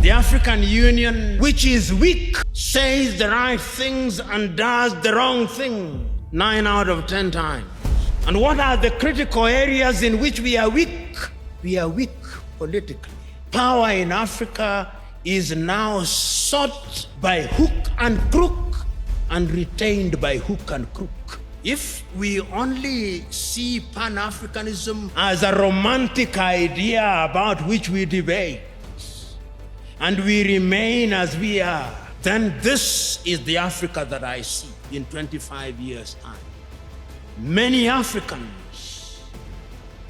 The African Union, which is weak, says the right things and does the wrong thing 9 out of 10 times. And what are the critical areas in which we are weak? We are weak politically. Power in Africa is now sought by hook and crook and retained by hook and crook. If we only see Pan-Africanism as a romantic idea about which we debate, and we remain as we are, then this is the Africa that I see in 25 years' time. Many Africans,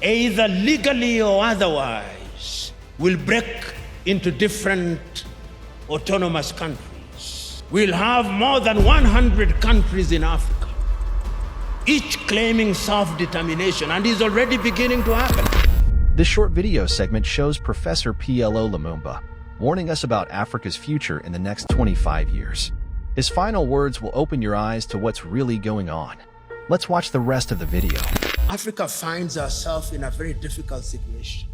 either legally or otherwise, will break into different autonomous countries. We'll have more than 100 countries in Africa, each claiming self-determination, and is already beginning to happen. This short video segment shows Professor PLO Lumumba warning us about Africa's future in the next 25 years. His final words will open your eyes to what's really going on. Let's watch the rest of the video. Africa finds herself in a very difficult situation.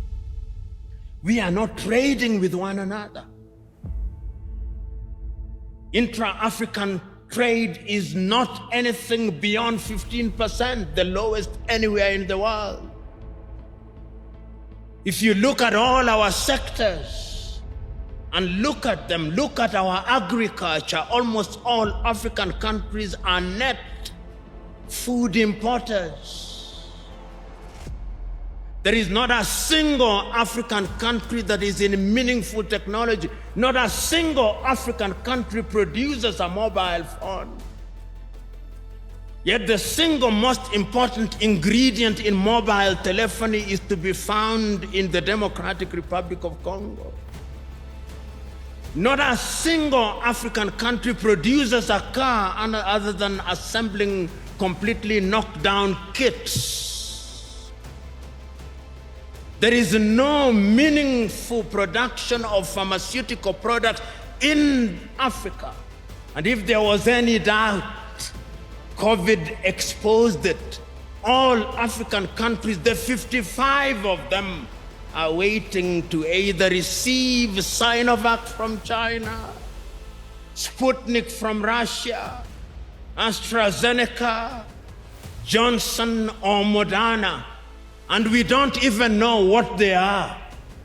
We are not trading with one another. Intra-African trade is not anything beyond 15%, the lowest anywhere in the world. If you look at all our sectors and look at them, look at our agriculture, almost all African countries are net food importers. There is not a single African country that is in meaningful technology. Not a single African country produces a mobile phone. Yet the single most important ingredient in mobile telephony is to be found in the Democratic Republic of Congo. Not a single African country produces a car other than assembling completely knocked down kits. There is no meaningful production of pharmaceutical products in Africa. And if there was any doubt, COVID exposed it. All African countries, the 55 of them, are waiting to either receive Sinovac from China, Sputnik from Russia, AstraZeneca, Johnson or Moderna. And we don't even know what they are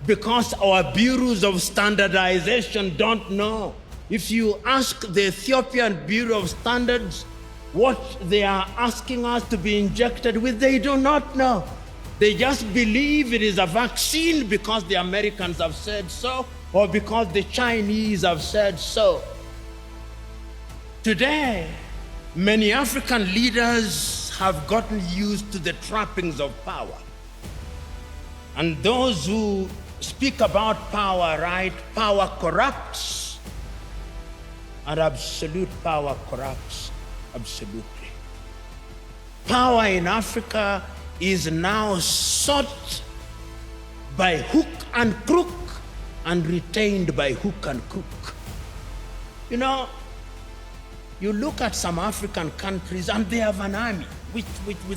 because our bureaus of standardization don't know. If you ask the Ethiopian Bureau of Standards what they are asking us to be injected with, they do not know. They just believe it is a vaccine because the Americans have said so, or because the Chinese have said so. Today, many African leaders have gotten used to the trappings of power. And those who speak about power, right? Power corrupts, and absolute power corrupts absolutely. Power in Africa is now sought by hook and crook and retained by hook and crook. You know, you look at some African countries and they have an army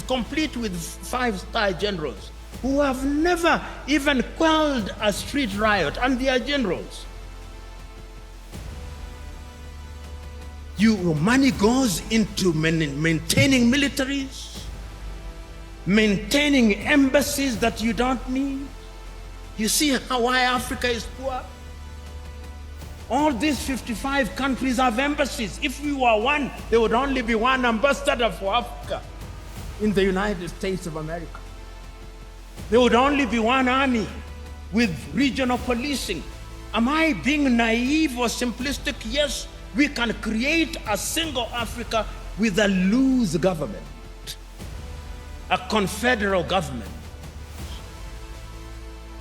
complete with 5-star generals who have never even quelled a street riot, and they are generals. Money goes into maintaining militaries, maintaining embassies that you don't need. You see why Africa is poor? All these 55 countries have embassies. If we were one, there would only be one ambassador for Africa in the United States of America. There would only be one army with regional policing. Am I being naive or simplistic? Yes, we can create a single Africa with a loose government, a confederal government,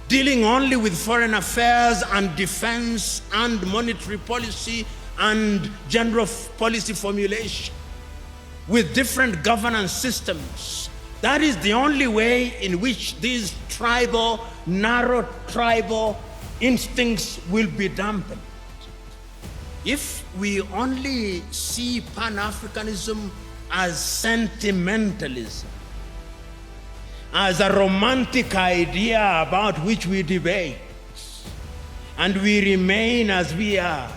dealing only with foreign affairs and defense and monetary policy and general policy formulation with different governance systems. That is the only way in which these narrow tribal instincts will be dampened. If we only see Pan-Africanism as sentimentalism, as a romantic idea about which we debate, and we remain as we are,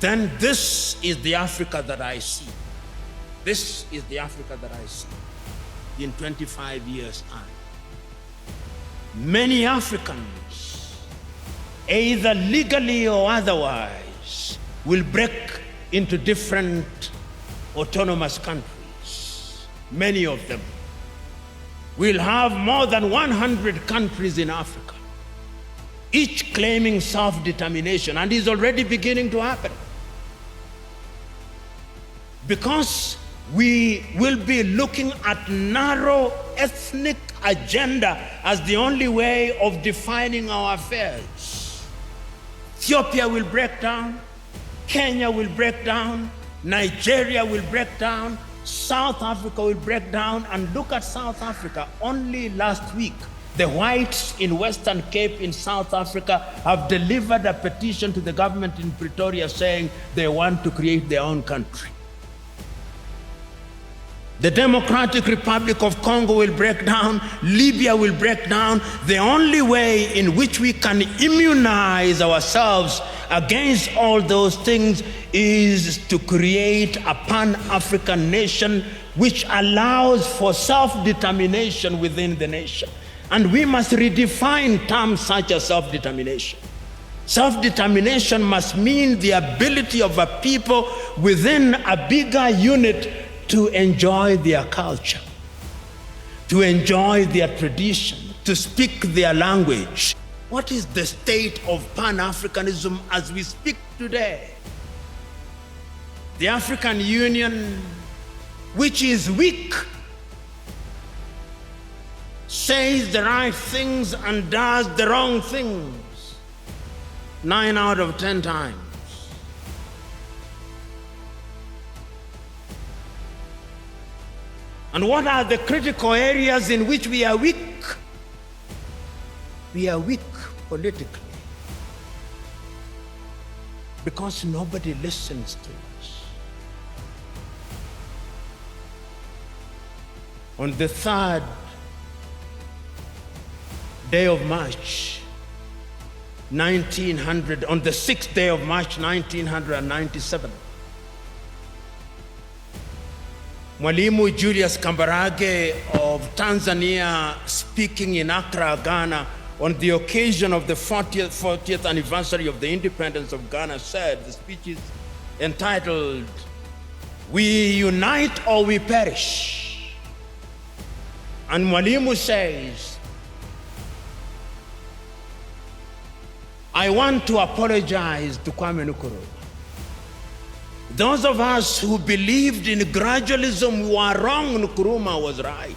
then this is the Africa that I see. This is the Africa that I see in 25 years' time. Many Africans, either legally or otherwise, will break into different autonomous countries. Many of them. We'll have more than 100 countries in Africa, each claiming self-determination, and is already beginning to happen. Because we will be looking at narrow ethnic agenda as the only way of defining our affairs. Ethiopia will break down, Kenya will break down, Nigeria will break down, South Africa will break down. And look at South Africa. Only last week, the whites in Western Cape in South Africa have delivered a petition to the government in Pretoria saying they want to create their own country. The Democratic Republic of Congo will break down, Libya will break down. The only way in which we can immunize ourselves against all those things is to create a Pan-African nation which allows for self-determination within the nation. And we must redefine terms such as self-determination. Self-determination must mean the ability of a people within a bigger unit to enjoy their culture, to enjoy their tradition, to speak their language. What is the state of Pan-Africanism as we speak today? The African Union, which is weak, says the right things and does the wrong things 9 out of 10 times. And what are the critical areas in which we are weak? We are weak politically because nobody listens to us. On the 3rd day of March, 1900, on the 6th day of March, 1997, Mwalimu Julius Kambarage of Tanzania, speaking in Accra, Ghana, on the occasion of the 40th anniversary of the independence of Ghana, said, the speech is entitled, "We Unite or We Perish." And Mwalimu says, I want to apologize to Kwame Nkrumah. Those of us who believed in gradualism were wrong. Nkrumah was right.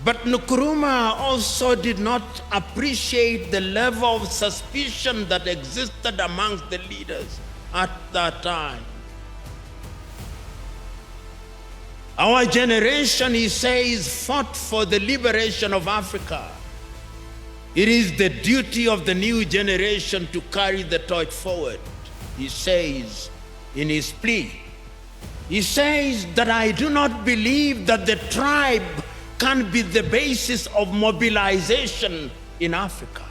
But Nkrumah also did not appreciate the level of suspicion that existed amongst the leaders at that time. Our generation, he says, fought for the liberation of Africa. It is the duty of the new generation to carry the torch forward. He says in his plea, he says that I do not believe that the tribe can be the basis of mobilization in Africa.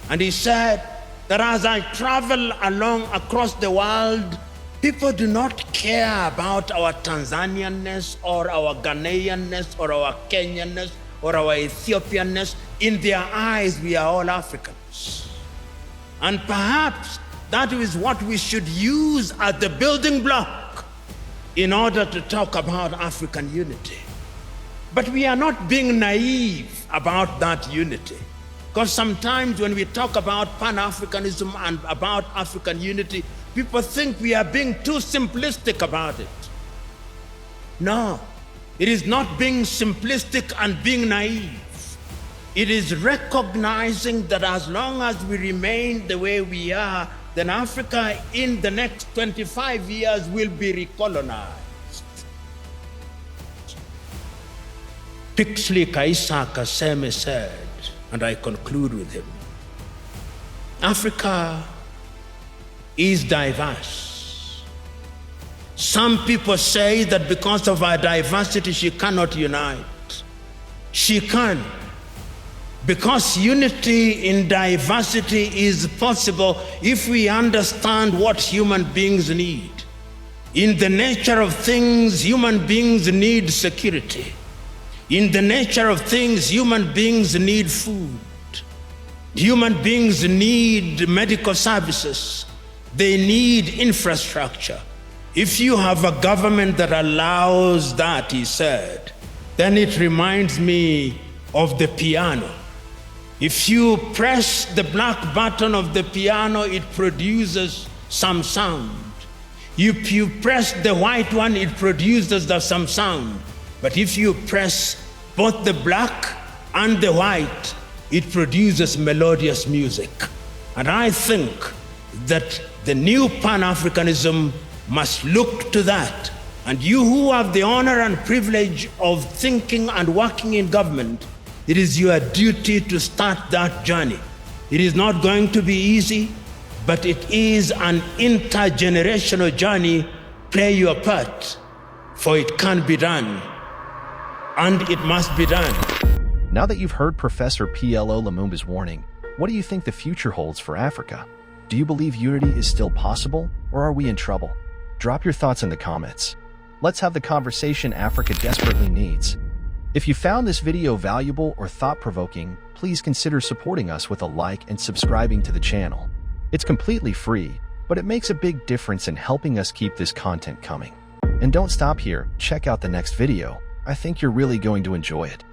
And he said that as I travel along across the world, people do not care about our Tanzanianness or our Ghanaianness or our Kenyanness or our Ethiopianness. In their eyes, we are all Africans. And perhaps that is what we should use as the building block in order to talk about African unity. But we are not being naive about that unity. Because sometimes when we talk about Pan-Africanism and about African unity, people think we are being too simplistic about it. No, it is not being simplistic and being naive. It is recognizing that as long as we remain the way we are, then Africa in the next 25 years will be recolonized. Pixley Kaisa Kaseme said, and I conclude with him, Africa is diverse. Some people say that because of our diversity, she cannot unite. She can, Because unity in diversity is possible if we understand what human beings need. In the nature of things, human beings need security. In the nature of things, human beings need food. Human beings need medical services. They need infrastructure. If you have a government that allows that, he said, then it reminds me of the piano. If you press the black button of the piano, it produces some sound. If you press the white one, it produces some sound. But if you press both the black and the white, it produces melodious music. And I think that the new Pan-Africanism must look to that. And you who have the honor and privilege of thinking and working in government, it is your duty to start that journey. It is not going to be easy, but it is an intergenerational journey. Play your part, for it can be done, and it must be done. Now that you've heard Professor PLO Lumumba's warning, what do you think the future holds for Africa? Do you believe unity is still possible, or are we in trouble? Drop your thoughts in the comments. Let's have the conversation Africa desperately needs. If you found this video valuable or thought-provoking, please consider supporting us with a like and subscribing to the channel. It's completely free, but it makes a big difference in helping us keep this content coming. And don't stop here, check out the next video. I think you're really going to enjoy it.